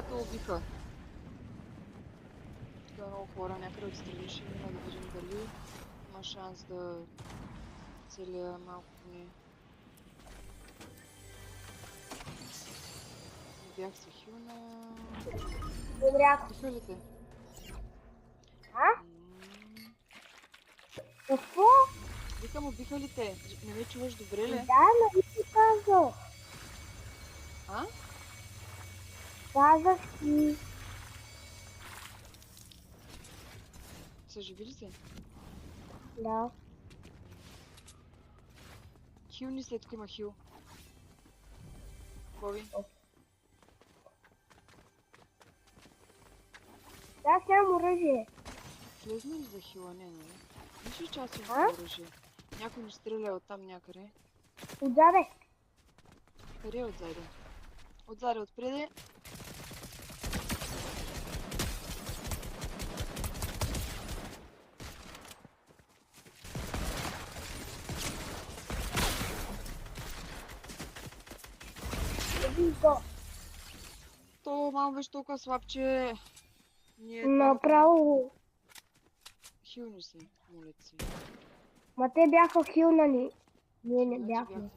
приятел убиха. Тук е много хора, някъде отстрани ще мина да видим дали има шанс да целия малко поне. Не бях се хилна. Умрях. Биха ли те? А? Какво? Викам, убиха ли те? Не ме чуваш добре ли? Да, нали ти казах? А? Казах ти. Са живи ли се? Да. Хил ни след тук има хил. Боби? Да, аз нямам оръжие. Влезна ли за хила? Не, не. Виж ли част от А? оръжие? Някой ни стреля оттам някъде. Отзаде. Къде е отзаде? Отзаде, отпреде. Вижда. То малко беше толкова слабче. Ние Направо. хилни се, молят се. Ма те бяха хилнани. Ние не Значи бяхме. бяхме.